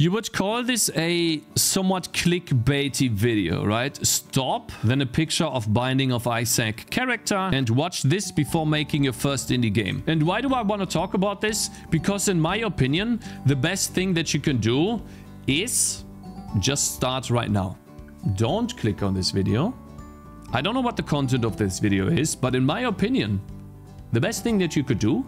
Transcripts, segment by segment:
You would call this a somewhat clickbaity video, right? Stop, then a picture of Binding of Isaac character, and watch this before making your first indie game. And why do I want to talk about this? Because in my opinion, the best thing that you can do is just start right now. Don't click on this video. I don't know what the content of this video is, but in my opinion, the best thing that you could do,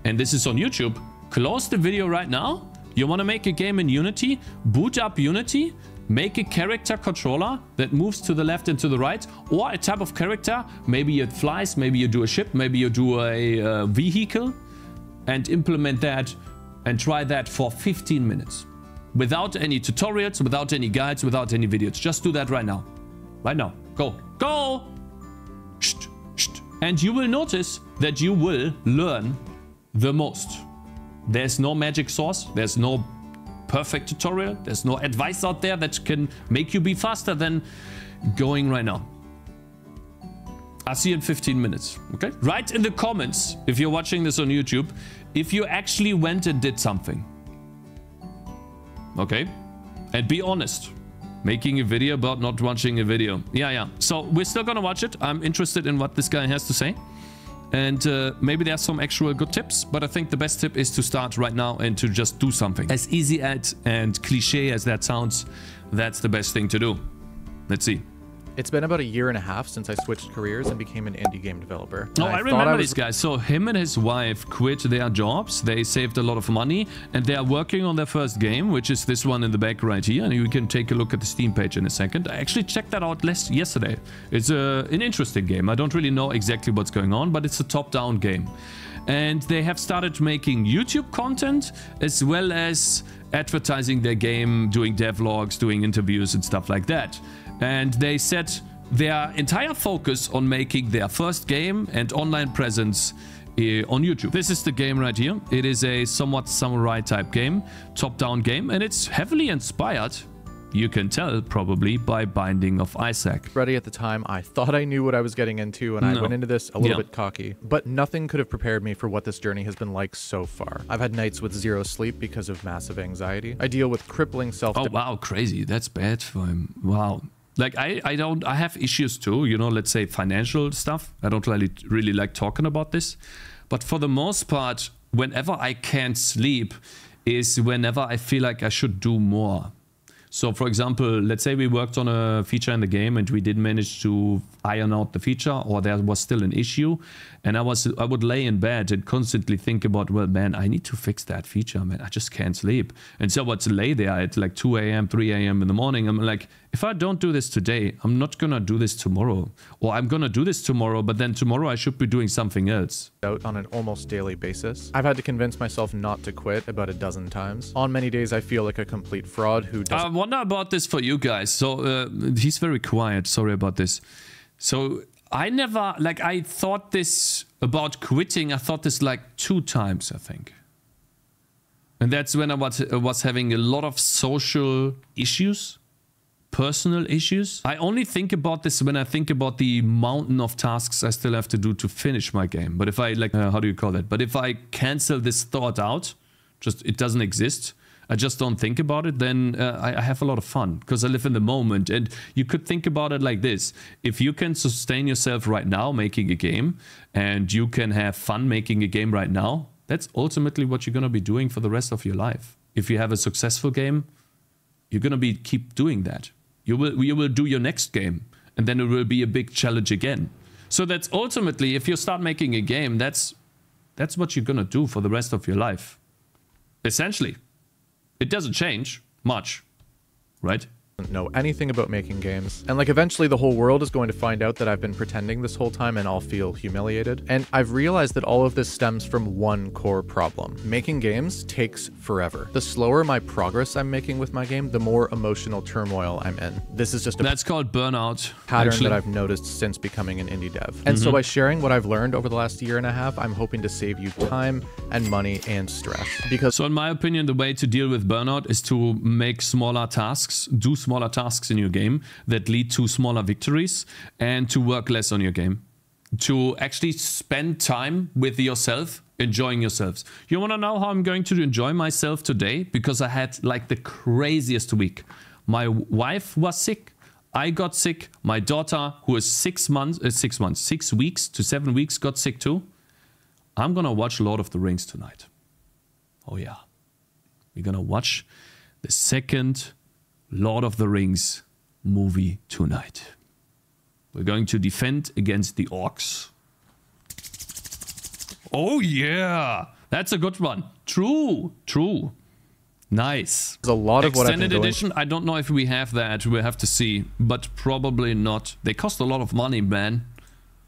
and this is on YouTube, close the video right now. You want to make a game in Unity, boot up Unity, make a character controller that moves to the left and to the right, or a type of character. Maybe it flies, maybe you do a ship, maybe you do a vehicle, and implement that and try that for 15 minutes. Without any tutorials, without any guides, without any videos. Just do that right now. Right now. Go. Go! Shh, shh. And you will notice that you will learn the most. There's no magic source. There's no perfect tutorial. There's no advice out there that can make you be faster than going right now. I'll see you in 15 minutes. Okay? Write in the comments, if you're watching this on YouTube, if you actually went and did something. Okay? And be honest. Making a video about not watching a video. Yeah. So we're still gonna watch it. I'm interested in what this guy has to say. And maybe there's some actual good tips, but I think the best tip is to start right now and to just do something. As easy and cliche as that sounds, that's the best thing to do. Let's see. It's been about 1.5 years since I switched careers and became an indie game developer. Oh, I remember these guys. So him and his wife quit their jobs. They saved a lot of money and they are working on their first game, which is this one in the back right here. And you can take a look at the Steam page in a second. I actually checked that out yesterday. It's an interesting game. I don't really know exactly what's going on, but it's a top-down game. And they have started making YouTube content as well as advertising their game, doing devlogs, doing interviews and stuff like that. And they set their entire focus on making their first game and online presence on YouTube. This is the game right here. It is a somewhat samurai type game, top-down game, and it's heavily inspired, you can tell probably, by Binding of Isaac. Ready at the time, I thought I knew what I was getting into, and I went into this a little bit cocky. But nothing could have prepared me for what this journey has been like so far. I've had nights with 0 sleep because of massive anxiety. I deal with crippling self-doubt. Oh wow, crazy. That's bad for him. Wow. Like I have issues too, you know, let's say financial stuff. I don't really like talking about this. But for the most part, whenever I can't sleep is whenever I feel like I should do more. So for example, let's say we worked on a feature in the game and we didn't manage to iron out the feature, or there was still an issue, and I would lay in bed and constantly think about, well, man, I need to fix that feature, man. I just can't sleep. And so I would lay there at like 2 a.m., 3 a.m. in the morning. I'm like, if I don't do this today, I'm not gonna do this tomorrow. Or I'm gonna do this tomorrow, but then tomorrow I should be doing something else. Out on an almost daily basis. I've had to convince myself not to quit about 12 times. On many days, I feel like a complete fraud who doesn't... I wonder about this for you guys. So he's very quiet. Sorry about this. So I never, like, I thought this about quitting. I thought this like 2 times, I think. And that's when I was having a lot of social issues, personal issues. I only think about this when I think about the mountain of tasks I still have to do to finish my game. But if I, like, how do you call that? But if I cancel this thought out, just it doesn't exist, I just don't think about it, then I have a lot of fun because I live in the moment. And you could think about it like this. If you can sustain yourself right now making a game, and you can have fun making a game right now, that's ultimately what you're going to be doing for the rest of your life. If you have a successful game, you're going to keep doing that. You will do your next game, and then it will be a big challenge again. So that's ultimately, if you start making a game, that's what you're going to do for the rest of your life. Essentially. It doesn't change much, right? Know anything about making games, and like eventually the whole world is going to find out that I've been pretending this whole time, and I'll feel humiliated. And I've realized that all of this stems from one core problem. Making games takes forever. The slower my progress I'm making with my game, the more emotional turmoil I'm in. This is just a that's called burnout pattern that I've noticed since becoming an indie dev. And so by sharing what I've learned over the last 1.5 years, I'm hoping to save you time and money and stress. Because so in my opinion, the way to deal with burnout is to make smaller tasks, do smaller tasks in your game that lead to smaller victories, and to work less on your game. To actually spend time with yourself enjoying yourselves. You want to know how I'm going to enjoy myself today? Because I had like the craziest week. My wife was sick. I got sick. My daughter, who is 6 weeks to 7 weeks, got sick too. I'm going to watch Lord of the Rings tonight. Oh yeah. We're going to watch the second Lord of the Rings movie tonight. We're going to defend against the orcs. Oh yeah. That's a good one. True. True. Nice. There's a lot of what I've been Extended edition, I don't know if we have that. We'll have to see. But probably not. They cost a lot of money, man.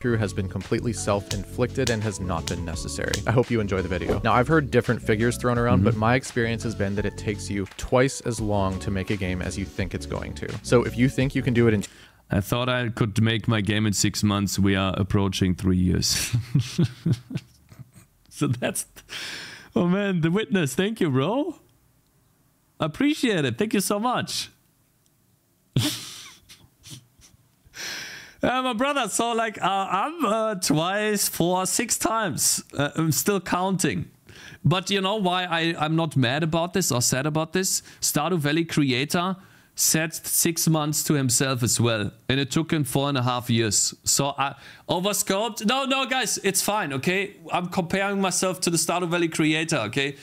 Has been completely self-inflicted and has not been necessary. I hope you enjoy the video. Now, I've heard different figures thrown around, but my experience has been that it takes you twice as long to make a game as you think it's going to. So if you think you can do it in... I thought I could make my game in 6 months. We are approaching 3 years. So that's... Oh man, The Witness. Thank you, bro. Appreciate it. Thank you so much. My brother, so like I'm twice, 4, 6 times. I'm still counting. But you know why I'm not mad about this or sad about this? Stardew Valley creator set 6 months to himself as well. And it took him 4.5 years. So I overscoped. No, guys, it's fine, okay? I'm comparing myself to the Stardew Valley creator, okay?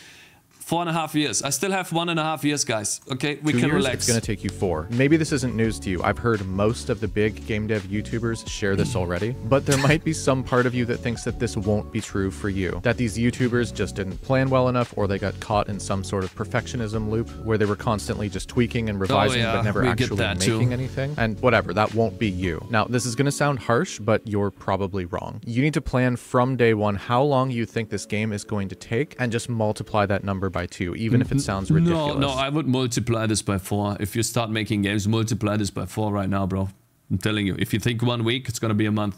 4.5 years. I still have 1.5 years, guys. Okay, we can relax. It's going to take you 4. Maybe this isn't news to you. I've heard most of the big game dev YouTubers share this already, but there might be some part of you that thinks that this won't be true for you. That these YouTubers just didn't plan well enough, or they got caught in some sort of perfectionism loop where they were constantly just tweaking and revising, but never actually making anything. And whatever, that won't be you. Now, this is going to sound harsh, but you're probably wrong. You need to plan from day one how long you think this game is going to take, and just multiply that number by 2, even if it sounds ridiculous. No, I would multiply this by 4. If you start making games, multiply this by 4 right now, bro. I'm telling you. If you think 1 week, it's gonna be a month.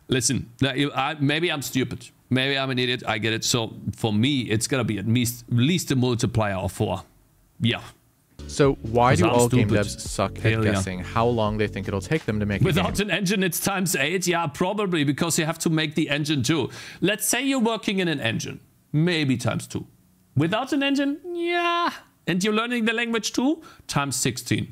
Listen, maybe I'm stupid. Maybe I'm an idiot. I get it. So for me, it's gonna be at least a multiplier of 4. Yeah. So why do all game devs suck at guessing how long they think it'll take them to make a game? Without an engine, it's times 8. Yeah, probably, because you have to make the engine too. Let's say you're working in an engine. Maybe times 2. Without an engine, yeah. And you're learning the language too? Times 16.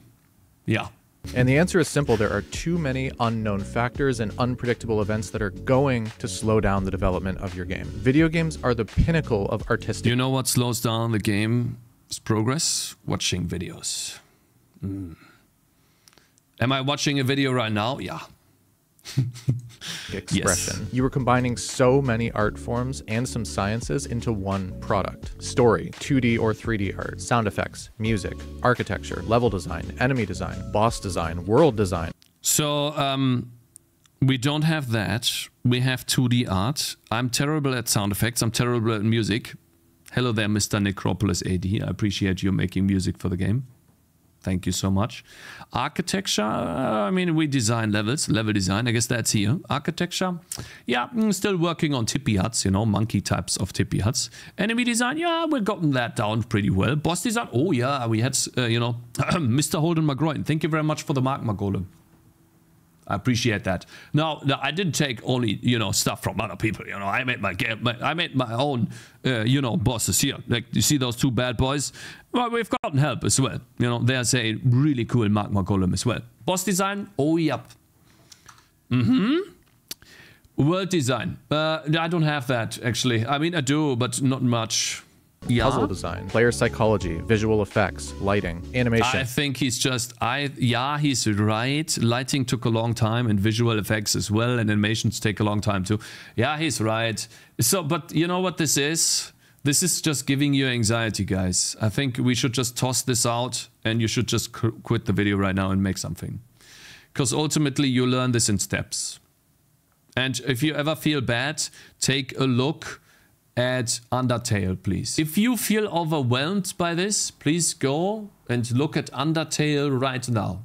Yeah. And the answer is simple. There are too many unknown factors and unpredictable events that are going to slow down the development of your game. Video games are the pinnacle of artistic... You know what slows down the game's progress? Watching videos. Am I watching a video right now? Yeah. Expression. Yes. You were combining so many art forms and some sciences into one product. Story, 2D or 3D art, sound effects, music, architecture, level design, enemy design, boss design, world design. So, we don't have that. We have 2D art. I'm terrible at sound effects. I'm terrible at music. Hello there, Mr. Necropolis AD. I appreciate you making music for the game. Thank you so much. Architecture, I mean, we design levels, level design, I guess that's here. Architecture, yeah, still working on tippy huts, you know, monkey types of tippy huts. Enemy design, yeah, we've gotten that down pretty well. Boss design, oh yeah, we had, you know, Mr. Holden McGroin, thank you very much for the magma golem. I appreciate that. No, I didn't take only, you know, stuff from other people. You know, I made my game. I made my own, you know, bosses here. Like, you see those 2 bad boys? Well, we've gotten help as well. You know, there's a really cool magma golem as well. Boss design? Oh, yep. World design. I don't have that, actually. I mean, I do, but not much. Yeah. Puzzle design, player psychology, visual effects, lighting, animation. I think he's just, yeah, he's right. Lighting took a long time, and visual effects as well, and animations take a long time too. Yeah, he's right. So, but you know what this is? This is just giving you anxiety, guys. I think we should just toss this out, and you should just quit the video right now and make something. Because ultimately, you learn this in steps. And if you ever feel bad, take a look at Undertale, please. If you feel overwhelmed by this, please go and look at Undertale right now.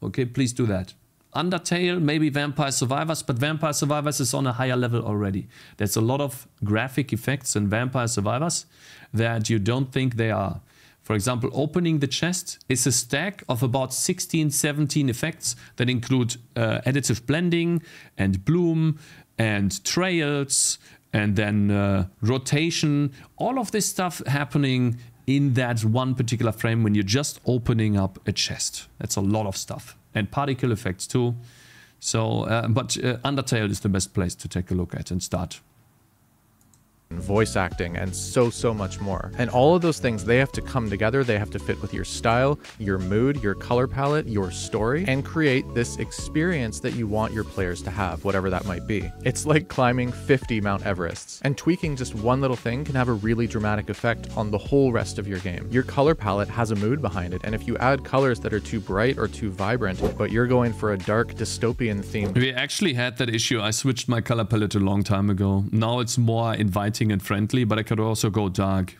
Okay, please do that. Undertale, maybe Vampire Survivors, but Vampire Survivors is on a higher level already. There's a lot of graphic effects in Vampire Survivors that you don't think they are. For example, opening the chest is a stack of about 16, 17 effects that include additive blending and bloom and trails and then rotation, all of this stuff happening in that one particular frame when you're just opening up a chest. That's a lot of stuff. And particle effects too. So, but Undertale is the best place to take a look at and start. Voice acting, and so much more. And all of those things, they have to come together. They have to fit with your style, your mood, your color palette, your story, and create this experience that you want your players to have, whatever that might be. It's like climbing 50 Mount Everests, and tweaking just one little thing can have a really dramatic effect on the whole rest of your game. Your color palette has a mood behind it, and if you add colors that are too bright or too vibrant, but you're going for a dark dystopian theme. We actually had that issue. I switched my color palette a long time ago. Now it's more inviting and friendly, but I could also go dark.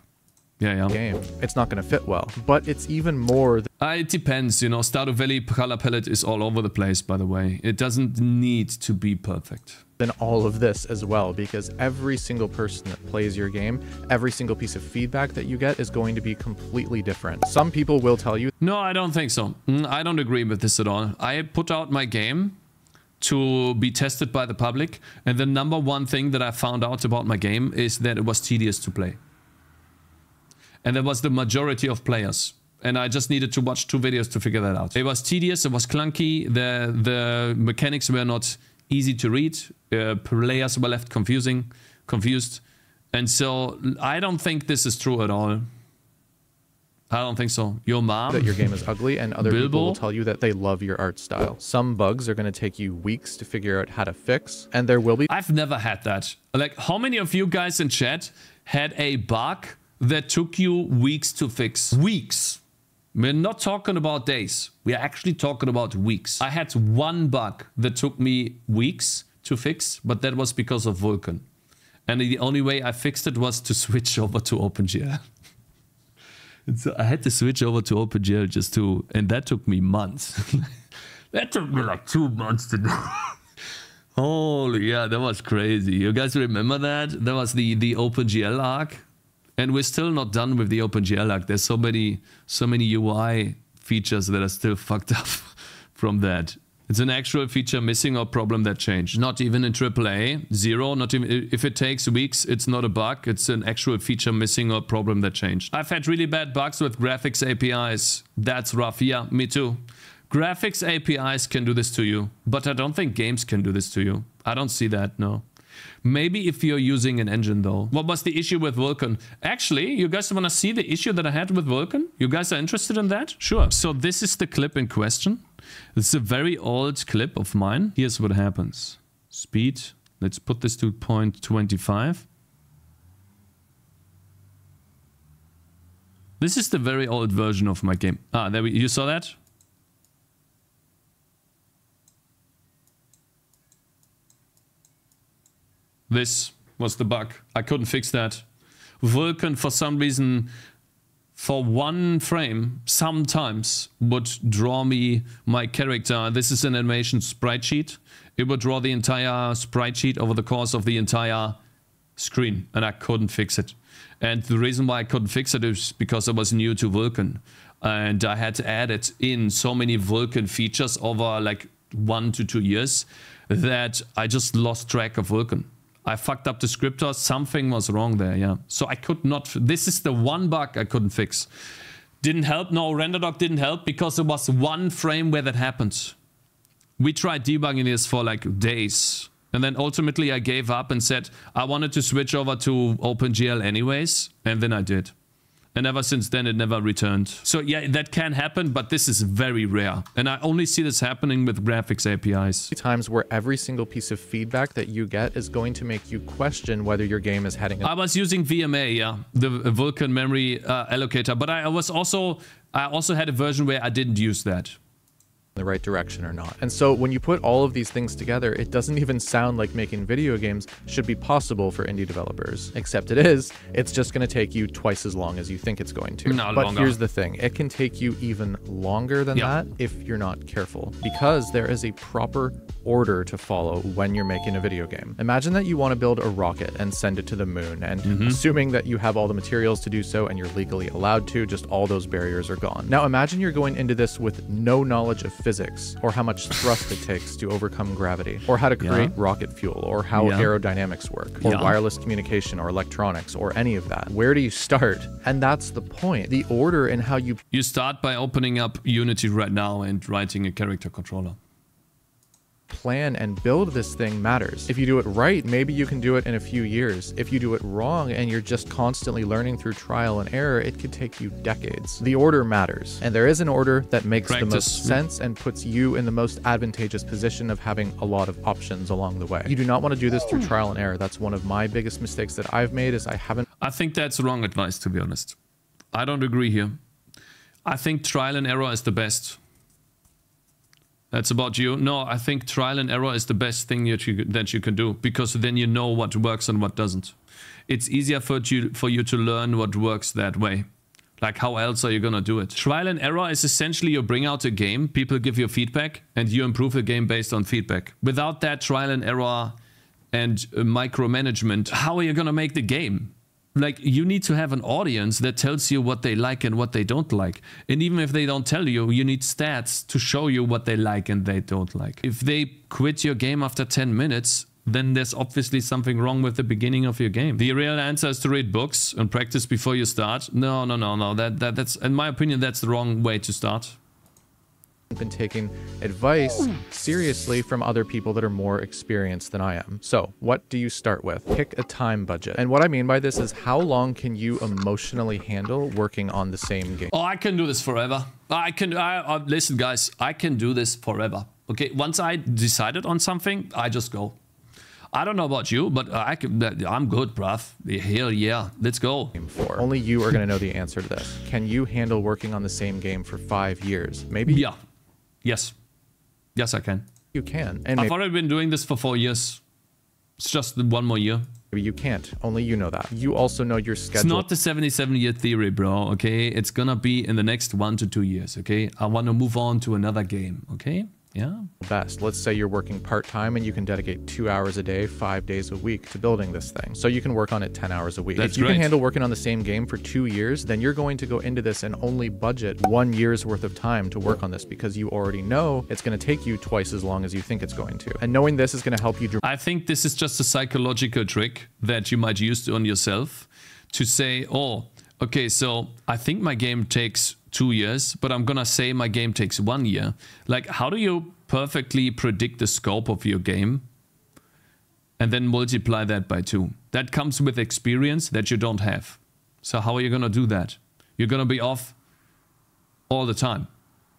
Yeah. Game. It's not going to fit well, but it's even more. It depends, you know. Stardew Valley color palette is all over the place, by the way. It doesn't need to be perfect. Than all of this as well, because every single person that plays your game, every single piece of feedback that you get is going to be completely different. Some people will tell you. No, I don't think so. I don't agree with this at all. I put out my game to be tested by the public, and the number one thing that I found out about my game is that it was tedious to play. And that was the majority of players. And I just needed to watch 2 videos to figure that out. It was tedious, it was clunky, the mechanics were not easy to read, players were left confused. And so I don't think this is true at all. I don't think so. Your mom? That your game is ugly, and other Bilbo? people will tell you that they love your art style. Some bugs are going to take you weeks to figure out how to fix, and there will be... I've never had that. Like, how many of you guys in chat had a bug that took you weeks to fix? Weeks. We're not talking about days. We're actually talking about weeks. I had one bug that took me weeks to fix, but that was because of Vulkan. And the only way I fixed it was to switch over to OpenGL. And so I had to switch over to OpenGL just to, and that took me months. That took me like 2 months to do. Holy, yeah, that was crazy. You guys remember that? That was the OpenGL arc. And we're still not done with the OpenGL arc. There's so many UI features that are still fucked up from that. It's an actual feature missing or problem that changed. Not even in AAA, 0, not even if it takes weeks, it's not a bug. It's an actual feature missing or problem that changed. I've had really bad bugs with graphics APIs. That's rough. Yeah, me too. Graphics APIs can do this to you, but I don't think games can do this to you. I don't see that, no. Maybe if you're using an engine though. What was the issue with Vulkan? Actually, you guys want to see the issue that I had with Vulkan? You guys are interested in that? Sure. So this is the clip in question. It's a very old clip of mine. Here's what happens. Speed. Let's put this to 0.25. This is the very old version of my game. Ah, there you saw that? This was the bug. I couldn't fix that. Vulkan, for some reason, for 1 frame, sometimes would draw me my character. This is an animation sprite sheet. It would draw the entire sprite sheet over the course of the entire screen, and I couldn't fix it. And the reason why I couldn't fix it is because I was new to Vulkan, and I had added in so many Vulkan features over like 1 to 2 years that I just lost track of Vulkan. I fucked up the scriptor, something was wrong there, yeah. So I could not, this is the one bug I couldn't fix. Didn't help, no, RenderDoc didn't help because there was 1 frame where that happened. We tried debugging this for like days. And then ultimately I gave up and said, I wanted to switch over to OpenGL anyways. And then I did. And ever since then, it never returned. So yeah, that can happen, but this is very rare. And I only see this happening with graphics APIs. Times where every single piece of feedback that you get is going to make you question whether your game is heading... I was using VMA, yeah, the Vulkan memory allocator, but I also had a version where I didn't use that. The right direction or not. And so when you put all of these things together, it doesn't even sound like making video games should be possible for indie developers. Except it is. It's just going to take you twice as long as you think it's going to. No, but longer. Here's the thing. It can take you even longer than that if you're not careful. Because there is a proper order to follow when you're making a video game. Imagine that you want to build a rocket and send it to the moon. And assuming that you have all the materials to do so and you're legally allowed to, just all those barriers are gone. Now imagine you're going into this with no knowledge of physics, or how much thrust it takes to overcome gravity, or how to create rocket fuel, or how aerodynamics work, or wireless communication, or electronics, or any of that. Where do you start? And that's the point. The order in how you start by opening up Unity right now and writing a character controller. Plan and build this thing matters. If you do it right, maybe you can do it in a few years. If you do it wrong and you're just constantly learning through trial and error, it could take you decades. The order matters. And there is an order that makes the most sense and puts you in the most advantageous position of having a lot of options along the way. You do not want to do this through trial and error. That's one of my biggest mistakes that I've made is I think that's wrong advice, to be honest. I don't agree here. I think trial and error is the best. That's about you. No, I think trial and error is the best thing that you can do, because then you know what works and what doesn't. It's easier for you to learn what works that way. Like, how else are you gonna do it? Trial and error is essentially you bring out a game, people give you feedback, and you improve the game based on feedback. Without that trial and error and micromanagement, how are you gonna make the game? Like, you need to have an audience that tells you what they like and what they don't like. And even if they don't tell you, you need stats to show you what they like and they don't like. If they quit your game after 10 minutes, then there's obviously something wrong with the beginning of your game. The real answer is to read books and practice before you start. No. That's, in my opinion, that's the wrong way to start. Been taking advice seriously from other people that are more experienced than I am. So what do you start with? Pick a time budget. And what I mean by this is, how long can you emotionally handle working on the same game? Oh, I can do this forever. Listen, guys, I can do this forever. Okay, once I decided on something, I just go. I don't know about you, but I'm good, bruv. Hell yeah, let's go. Only you are going to know the answer to this. Can you handle working on the same game for 5 years? Maybe? Yeah. Yes. Yes, I can. You can. And I've already been doing this for 4 years. It's just 1 more year. Maybe you can't. Only you know that. You also know your schedule. It's not the 77-year theory, bro, okay? It's gonna be in the next 1 to 2 years, okay? I want to move on to another game, okay? Yeah. Best. Let's say you're working part-time and you can dedicate 2 hours a day, 5 days a week to building this thing. So you can work on it 10 hours a week. That's if you great. can handle working on the same game for 2 years, then you're going to go into this and only budget 1 year's worth of time to work on this, because you already know it's going to take you twice as long as you think it's going to. And knowing this is going to help you. I think this is just a psychological trick that you might use on yourself to say, oh, okay, so I think my game takes 2 years, but I'm gonna say my game takes 1 year. Like, how do you perfectly predict the scope of your game and then multiply that by 2? That comes with experience that you don't have. So how are you gonna do that? You're gonna be off all the time.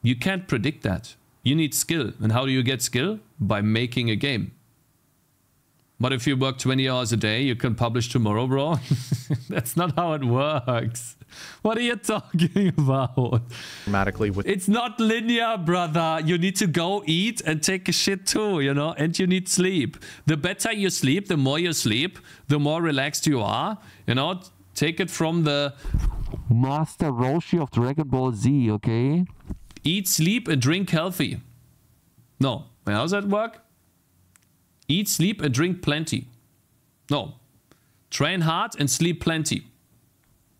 You can't predict that. You need skill. And how do you get skill? By making a game. But if you work 20 hours a day, you can publish tomorrow, bro. That's not how it works. What are you talking about? Dramatically with it's not linear, brother. You need to go eat and take a shit too, you know, and you need sleep. The better you sleep, the more you sleep, the more relaxed you are. You know, take it from the Master Roshi of Dragon Ball Z, okay? Eat, sleep, and drink healthy. No, how does that work? Eat, sleep, and drink plenty. No. Train hard and sleep plenty.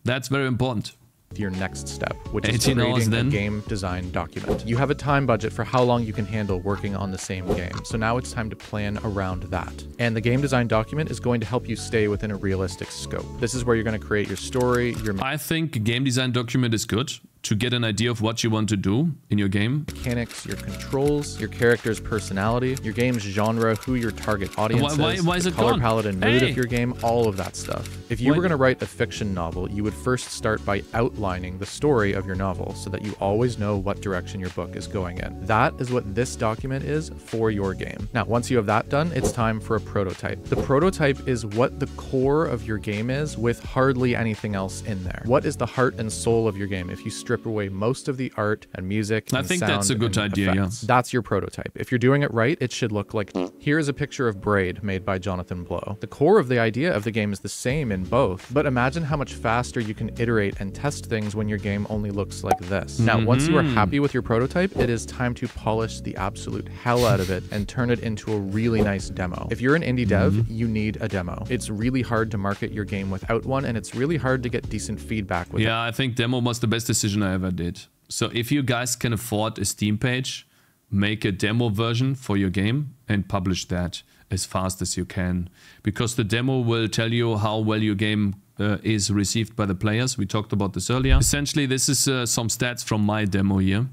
That's very important. Your next step, which is creating a game design document. You have a time budget for how long you can handle working on the same game. So now it's time to plan around that. And the game design document is going to help you stay within a realistic scope. This is where you're going to create your story, I think a game design document is good to get an idea of what you want to do in your game. Mechanics, your controls, your character's personality, your game's genre, who your target audience is, why is the it color gone? palette and mood of your game, all of that stuff. If you were going to write a fiction novel, you would first start by outlining the story of your novel so that you always know what direction your book is going in. That is what this document is for your game. Now, once you have that done, it's time for a prototype. The prototype is what the core of your game is with hardly anything else in there. What is the heart and soul of your game? If you strip away most of the art and music and I think that's a good idea, effects, that's your prototype. If you're doing it right, it should look like, here's a picture of Braid made by Jonathan Blow. The core of the idea of the game is the same in both, but imagine how much faster you can iterate and test things when your game only looks like this. Now, once you are happy with your prototype, it is time to polish the absolute hell out of it and turn it into a really nice demo. If you're an indie dev, you need a demo. It's really hard to market your game without one, and it's really hard to get decent feedback with it. Yeah, I think demo was the best decision I ever did. So if you guys can afford a Steam page, make a demo version for your game and publish that as fast as you can, because the demo will tell you how well your game is received by the players. We talked about this earlier. Essentially, this is some stats from my demo here.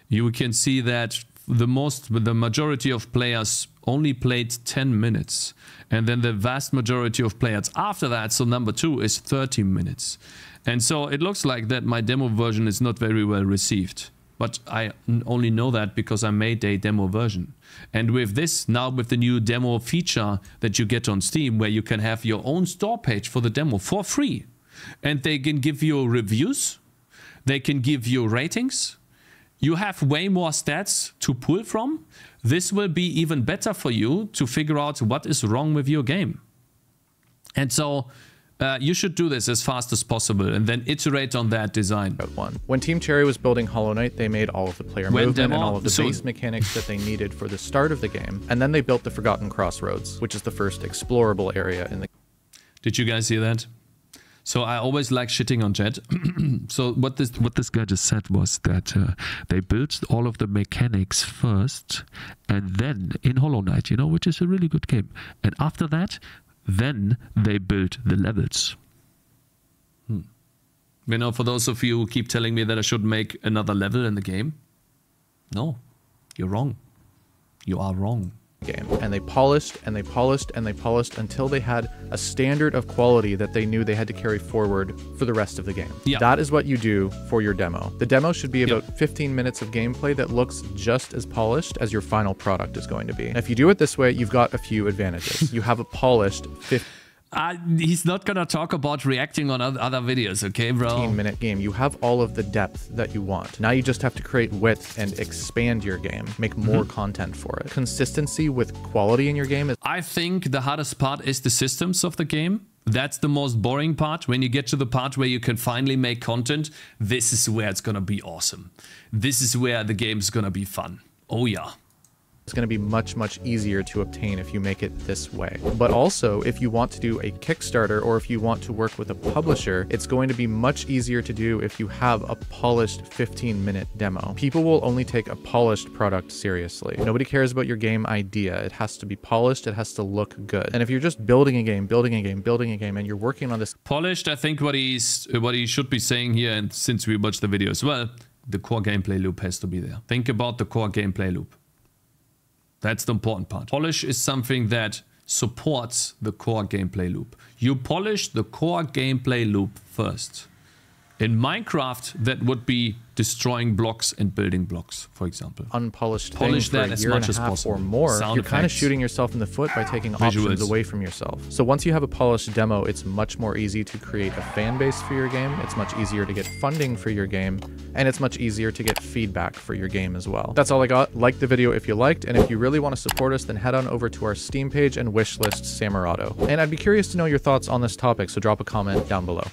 You can see that the majority of players only played 10 minutes. And then the vast majority of players after that, so number 2, is 30 minutes. And so it looks like that my demo version is not very well received. But I only know that because I made a demo version. And with this, now with the new demo feature that you get on Steam, where you can have your own store page for the demo for free. And they can give you reviews. They can give you ratings. You have way more stats to pull from. This will be even better for you to figure out what is wrong with your game. And so you should do this as fast as possible and then iterate on that design. When Team Cherry was building Hollow Knight, they made all of the player movement and all of the base mechanics that they needed for the start of the game. And then they built the Forgotten Crossroads, which is the first explorable area in the game. Did you guys hear that? So I always like shitting on chat. So what this guy just said was that they built all of the mechanics first, and then in Hollow Knight, you know, which is a really good game. And after that, then they built the levels. You know, for those of you who keep telling me that I should make another level in the game, no, you're wrong. You are wrong. Game. And they polished and they polished and they polished until they had a standard of quality that they knew they had to carry forward for the rest of the game. Yeah. That is what you do for your demo. The demo should be about 15 minutes of gameplay that looks just as polished as your final product is going to be. And if you do it this way, you've got a few advantages. You have a polished 15 he's not gonna talk about reacting on other videos, okay, bro? 15-minute game. You have all of the depth that you want. Now you just have to create width and expand your game, make more content for it. Consistency with quality in your game is... I think the hardest part is the systems of the game. That's the most boring part. When you get to the part where you can finally make content, this is where it's gonna be awesome. This is where the game's gonna be fun. Oh yeah. It's going to be much, much easier to obtain if you make it this way. But also, if you want to do a Kickstarter or if you want to work with a publisher, it's going to be much easier to do if you have a polished 15-minute demo. People will only take a polished product seriously. Nobody cares about your game idea. It has to be polished. It has to look good. And if you're just building a game, and you're working on this... Polished, I think what he should be saying here, and since we watched the video as well, the core gameplay loop has to be there. Think about the core gameplay loop. That's the important part. Polish is something that supports the core gameplay loop. You polish the core gameplay loop first. In Minecraft, that would be destroying blocks and building blocks, for example. Unpolished Polish thing that for as a year much and as a half possible. or more, Sound you're kind of effects. shooting yourself in the foot by taking options away from yourself. So once you have a polished demo, it's much more easy to create a fan base for your game. It's much easier to get funding for your game, and it's much easier to get feedback for your game as well. That's all I got. Like the video if you liked, and if you really want to support us, then head on over to our Steam page and wishlist Samurado. And I'd be curious to know your thoughts on this topic, so drop a comment down below.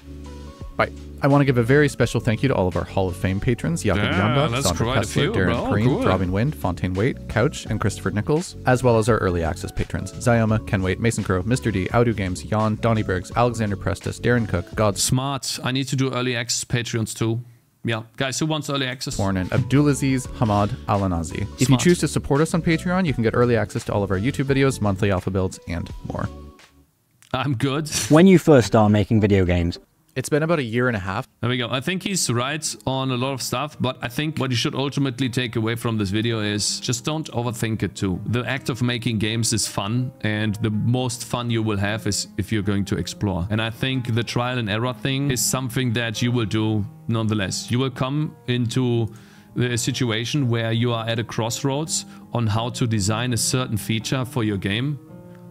Bye. I want to give a very special thank you to all of our Hall of Fame patrons, Jakob Yonda, Sandra Kessler, Darren Perrine, Robin Wind, Fontaine Waite, Couch, and Christopher Nichols, as well as our early access patrons, Zyoma, Ken Waite, Mason Crow, Mr. D, Audu Games, Jan, Donnie Bergs, Alexander Prestis, Darren Cook, God Smart. I need to do early access Patreons too. Yeah, guys, who wants early access? Warren, Abdulaziz, Hamad, Alanazi. If you choose to support us on Patreon, you can get early access to all of our YouTube videos, monthly alpha builds, and more. I'm good. When you first start making video games, it's been about a year and a half. There we go. I think he's right on a lot of stuff, but I think what you should ultimately take away from this video is just don't overthink it too. The act of making games is fun, and the most fun you will have is if you're going to explore. And I think the trial and error thing is something that you will do nonetheless. You will come into a situation where you are at a crossroads on how to design a certain feature for your game.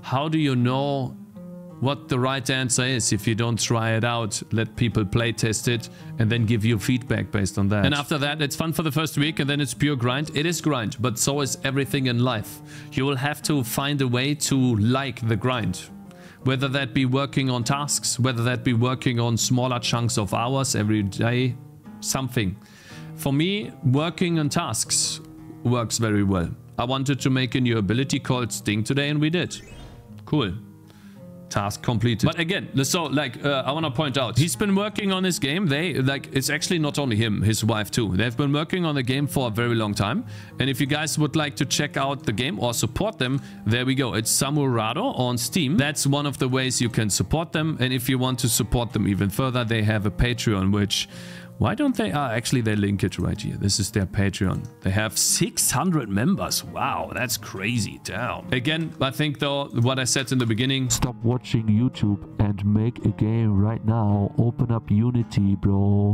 How do you know what the right answer is if you don't try it out, let people play test it, and then give you feedback based on that? And after that, it's fun for the first week, and then it's pure grind. It is grind, but so is everything in life. You will have to find a way to like the grind. Whether that be working on tasks, whether that be working on smaller chunks of hours every day, something. For me, working on tasks works very well. I wanted to make a new ability called Sting today, and we did. Cool. task completed. But again, so like I want to point out, he's been working on this game. It's actually not only him, his wife too. They've been working on the game for a very long time. And if you guys would like to check out the game or support them, there we go. It's Samurado on Steam. That's one of the ways you can support them. And if you want to support them even further, they have a Patreon, which... Why don't they... actually, they link it right here. This is their Patreon. They have 600 members. Wow, that's crazy. Damn. Again, I think, though, what I said in the beginning... Stop watching YouTube and make a game right now. Open up Unity, bro.